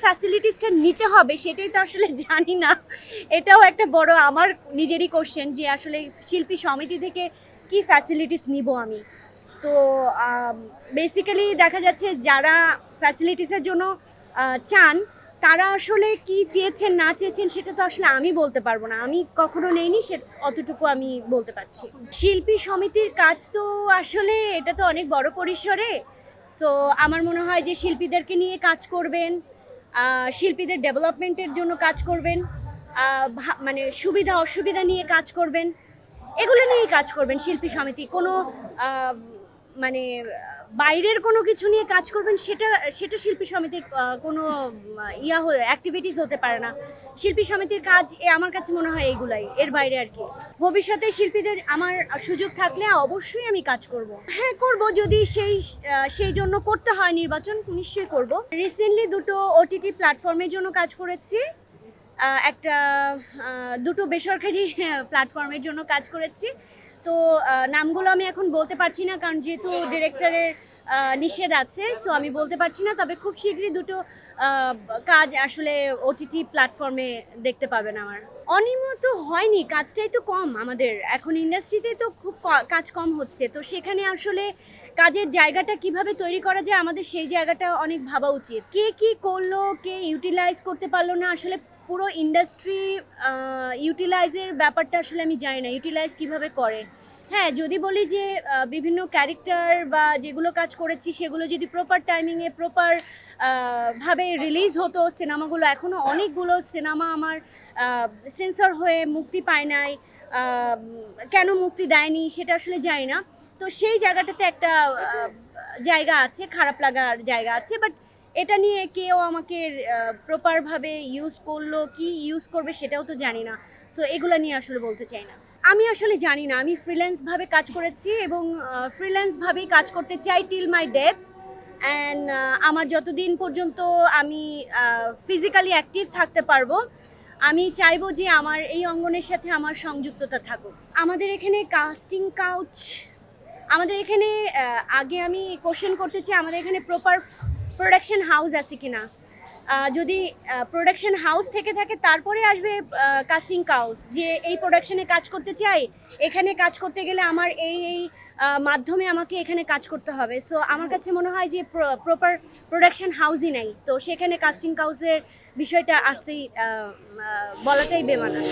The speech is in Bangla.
ফ্যাসিলিটিসটা নিতে হবে সেটাই তো আসলে জানি না। এটাও একটা বড় আমার নিজেরই কোশ্চেন যে আসলে শিল্পী সমিতি থেকে কি ফ্যাসিলিটিস নিব আমি। তো বেসিক্যালি দেখা যাচ্ছে যারা ফ্যাসিলিটিসের জন্য চান তারা আসলে কি চেয়েছেন না চেয়েছেন সেটা তো আসলে আমি বলতে পারবো না, আমি কখনো নেইনি, সে অতটুকু আমি বলতে পারছি। শিল্পী সমিতির কাজ তো আসলে এটা তো অনেক বড় পরিসরে। সো আমার মনে হয় যে শিল্পীদেরকে নিয়ে কাজ করবেন, শিল্পীদের ডেভেলপমেন্টের জন্য কাজ করবেন, মানে সুবিধা অসুবিধা নিয়ে কাজ করবেন, এগুলো নিয়েই কাজ করবেন শিল্পী সমিতি। কোনো মানে বাইরের কোনো কিছু নিয়ে কাজ করবেন সেটা সেটা শিল্পী সমিতির কোনো অ্যাক্টিভিটিস হতে পারে না। শিল্পী সমিতির কাজ আমার কাছে মনে হয় এইগুলাই, এর বাইরে আর কি। ভবিষ্যতে শিল্পীদের আমার সুযোগ থাকলে অবশ্যই আমি কাজ করব। হ্যাঁ করব, যদি সেই জন্য করতে হয় নির্বাচন, নিশ্চয়ই করব। রিসেন্টলি দুটো ওটিটি প্ল্যাটফর্মের জন্য কাজ করেছি, একটা দুটো বেসরকারি প্ল্যাটফর্মের জন্য কাজ করেছি। তো নামগুলো আমি এখন বলতে পারছি না, কারণ যেহেতু ডিরেক্টরের নিষেধ আছে, সো আমি বলতে পারছি না। তবে খুব শীঘ্রই দুটো কাজ আসলে ওটিটি প্ল্যাটফর্মে দেখতে পাবেন আমার। অনিয়মিত হয়নি, কাজটাই তো কম আমাদের এখন ইন্ডাস্ট্রিতে, তো খুব কাজ কম হচ্ছে। তো সেখানে আসলে কাজের জায়গাটা কিভাবে তৈরি করা যায় আমাদের সেই জায়গাটা অনেক ভাবা উচিত। কে কি করলো, কে ইউটিলাইজ করতে পারলো না, আসলে পুরো ইন্ডাস্ট্রি ইউটিলাইজের ব্যাপারটা আসলে আমি জানি না ইউটিলাইজ কিভাবে করে। হ্যাঁ, যদি বলি যে বিভিন্ন ক্যারেক্টার বা যেগুলো কাজ করেছি সেগুলো যদি প্রপার টাইমিংয়ে প্রপার ভাবে রিলিজ হতো সিনেমাগুলো, এখনও অনেকগুলো সিনেমা আমার সেন্সর হয়ে মুক্তি পায় নাই। কেন মুক্তি দেয়নি সেটা আসলে জানি না। তো সেই জায়গাটাতে একটা জায়গা আছে, খারাপ লাগার জায়গা আছে। বাট এটা নিয়ে কেউ আমাকে প্রপারভাবে ইউজ করলো, কি ইউজ করবে সেটাও তো জানি না। সো এগুলো নিয়ে আসলে বলতে চাই না। আমি আসলে জানি না, আমি ফ্রিল্যান্সভাবে কাজ করেছি এবং ফ্রিল্যান্সভাবেই কাজ করতে চাই টিল মাই ডেথ। অ্যান্ড আমার যতদিন পর্যন্ত আমি ফিজিক্যালি অ্যাক্টিভ থাকতে পারবো, আমি চাইবো যে আমার এই অঙ্গনের সাথে আমার সংযুক্ততা থাকুক। আমাদের এখানে কাস্টিং কাউচ, আমাদের এখানে আগে আমি কোশ্চেন করতে চাই আমাদের এখানে প্রপার প্রোডাকশন হাউস আছে কিনা। যদি প্রোডাকশন হাউস থেকে থাকে তারপরে আসবে কাস্টিং কাউচ, যে এই প্রোডাকশনে কাজ করতে চাই, এখানে কাজ করতে গেলে আমার এই মাধ্যমে আমাকে এখানে কাজ করতে হবে। সো আমার কাছে মনে হয় যে প্রপার প্রোডাকশন হাউসই নেই, তো সেখানে কাস্টিং কাউচের বিষয়টা আসতেই বলাটাই বেমানান।